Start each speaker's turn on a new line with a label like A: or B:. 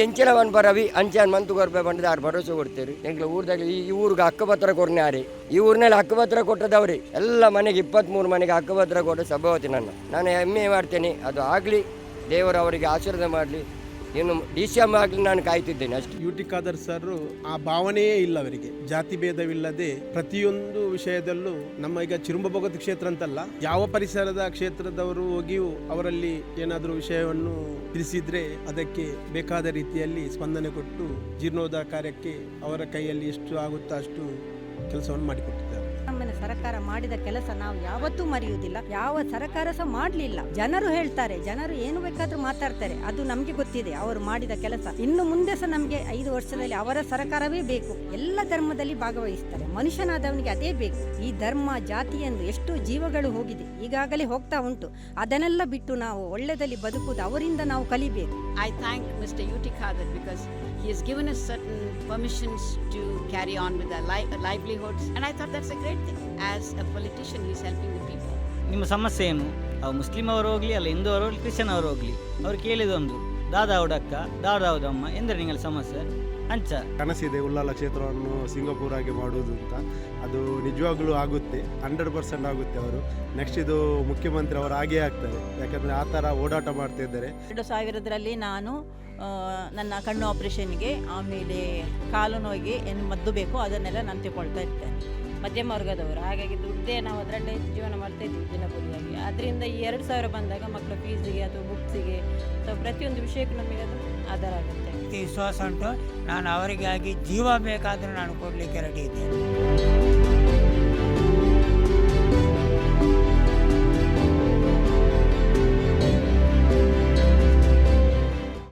A: ಎಂಚಿನವನ್ ಬರವಿ ಅಂಚಾನ್ month ಕೊರ್ಪೆ ಬಂದು ಆರು ಭರವಸೆ ಕೊಡ್ತೇವೆ ಎಂಗ್ಲ ಊರ್ದಾಗ ಈ ಊರಿಗೆ ಹಕ್ಕುಪತ್ರ ಕೊಡ್ನಾರಿ ಈ ಊರಿನಲ್ಲಿ ಹಕ್ಕುಪತ್ರ ಕೊಟ್ಟದವ್ರಿ ಎಲ್ಲ ಮನೆಗೆ 23 ಮನೆಗೆ ಹಕ್ಕುಪತ್ರ ಕೊಟ್ಟು ಸಭಾವತಿ ನಾನು ಹೆಮ್ಮೆ ಮಾಡ್ತೇನೆ. ಅದು ಆಗಲಿ, ದೇವರು ಅವರಿಗೆ ಆಶೀರ್ವಾದ ಮಾಡಲಿ. ಇನ್ನು DCM ಆಗಲಿ ನಾನು ಕಾಯ್ತಿದ್ದೇನೆ ಅಷ್ಟೇ.
B: UT ಖಾದರ್ ಸರ್ ಆ ಭಾವನೆಯೇ ಇಲ್ಲ ಅವರಿಗೆ, ಜಾತಿ ಭೇದವಿಲ್ಲದೆ ಪ್ರತಿಯೊಂದು ವಿಷಯದಲ್ಲೂ ನಮ್ಮ ಈಗ ಚಿರುಂಬ ಭಗವತಿ ಕ್ಷೇತ್ರ ಅಂತಲ್ಲ, ಯಾವ ಪರಿಸರದ ಕ್ಷೇತ್ರದವರು ಹೋಗಿಯೂ ಅವರಲ್ಲಿ ಏನಾದರೂ ವಿಷಯವನ್ನು ತಿಳಿಸಿದ್ರೆ ಅದಕ್ಕೆ ಬೇಕಾದ ರೀತಿಯಲ್ಲಿ ಸ್ಪಂದನೆ ಕೊಟ್ಟು ಜೀರ್ಣೋದ್ಧಾರ ಕಾರ್ಯಕ್ಕೆ ಅವರ ಕೈಯಲ್ಲಿ ಎಷ್ಟು ಆಗುತ್ತೋ ಅಷ್ಟು ಕೆಲಸವನ್ನು ಮಾಡಿಕೊಟ್ಟಿದ್ದಾರೆ.
C: ನಮ್ಮನ್ನ ಸರ್ಕಾರ ಮಾಡಿದ ಕೆಲಸ ನಾವು ಯಾವತ್ತೂ ಮರೆಯುವುದಿಲ್ಲ. ಯಾವ ಸರ್ಕಾರ ಸಹ ಮಾಡಲಿಲ್ಲ. ಜನರು ಹೇಳ್ತಾರೆ, ಜನರು ಏನು ಬೇಕಾದ್ರೂ ಮಾತಾಡ್ತಾರೆ, ಅದು ನಮ್ಗೆ ಗೊತ್ತಿದೆ ಅವರು ಮಾಡಿದ ಕೆಲಸ. ಇನ್ನು ಮುಂದೆ ಸಹ ನಮ್ಗೆ 5 ವರ್ಷದಲ್ಲಿ ಅವರ ಸರ್ಕಾರವೇ ಬೇಕು. ಎಲ್ಲ ಧರ್ಮದಲ್ಲಿ ಭಾಗವಹಿಸ್ತಾರೆ, ಮನುಷ್ಯನಾದವನಿಗೆ ಅದೇ ಬೇಕು. ಈ ಧರ್ಮ ಜಾತಿ ಎಂದು ಎಷ್ಟು ಜೀವಗಳು ಹೋಗಿದೆ, ಈಗಾಗಲೇ ಹೋಗ್ತಾ ಉಂಟು. ಅದನ್ನೆಲ್ಲ ಬಿಟ್ಟು ನಾವು ಒಳ್ಳೆದಲ್ಲಿ ಬದುಕುವುದು ಅವರಿಂದ ನಾವು ಕಲಿಬೇಕು.
D: I thank Mr. UT Khadar because he has given us certain permissions to carry on with our livelihoods, and I thought that's a great thing. As a politician, he is helping the people.
E: ನಿಮ್ಮ ಸಮಸ್ಯೆ ಏನು? ಅವು Muslim ಅವರು ಹೋಗಲಿ, ಅಲ್ಲ ಹಿಂದೂ ಅವರು ಹೋಗಲಿ, Christian ಅವರು ಹೋಗಲಿ, ಅವ್ರು ಕೇಳಿದೊಂದು ದಾದಾ ಉಡಕ್ಕ ದಾದಾ ಉದಮ್ಮ ಎಂದರೆ ನಿಂಗಳ ಸಮಸ್ಯೆ ಅಂಚ.
B: ಕನಸಿದೆ ಉಳ್ಳಾಲ ಕ್ಷೇತ್ರವನ್ನು ಸಿಂಗಾಪುರ್ ಆಗಿ ಮಾಡುವುದು ಅಂತ. ಅದು ನಿಜವಾಗ್ಲೂ ಆಗುತ್ತೆ, 100% ಆಗುತ್ತೆ. ಅವರು ನೆಕ್ಸ್ಟ್ ಇದು ಮುಖ್ಯಮಂತ್ರಿ ಅವರು ಆಗೇ ಆಗ್ತಾರೆ, ಯಾಕಂದರೆ ಆ ಥರ ಓಡಾಟ ಮಾಡ್ತಾ ಇದ್ದಾರೆ.
F: 2000ರಲ್ಲಿ ನಾನು ನನ್ನ ಕಣ್ಣು ಆಪರೇಷನ್ಗೆ, ಆಮೇಲೆ ಕಾಲು ನೋವಿಗೆ ಏನು ಮದ್ದು ಬೇಕೋ ಅದನ್ನೆಲ್ಲ ನಾನು ತಗೊಳ್ತಾ ಇರ್ತೇನೆ.
G: ಮಧ್ಯಮ ವರ್ಗದವರು, ಹಾಗಾಗಿ ದುಡ್ಡೇ ನಾವು ಅದರಲ್ಲೇ ಜೀವನ ಮಾಡ್ತಾ ಇದ್ದೀವಿ ದಿನಪೂರ್ತಿಯಾಗಿ. ಅದರಿಂದ ಈ 2000 ಬಂದಾಗ ಮಕ್ಕಳ ಫೀಸಿಗೆ ಅಥವಾ ಬುಕ್ಸಿಗೆ ಅಥವಾ ಪ್ರತಿಯೊಂದು ವಿಷಯಕ್ಕೂ ನಮಗೆ ಅದು ಆಧಾರ ಆಗುತ್ತೆ.
H: ವಿಶ್ವಾಸ ಉಂಟು, ನಾನು ಅವರಿಗಾಗಿ ಜೀವ ಬೇಕಾದರೂ ನಾನು ಕೊಡಲಿಕ್ಕೆ ರೆಡಿ ಇದ್ದೇನೆ.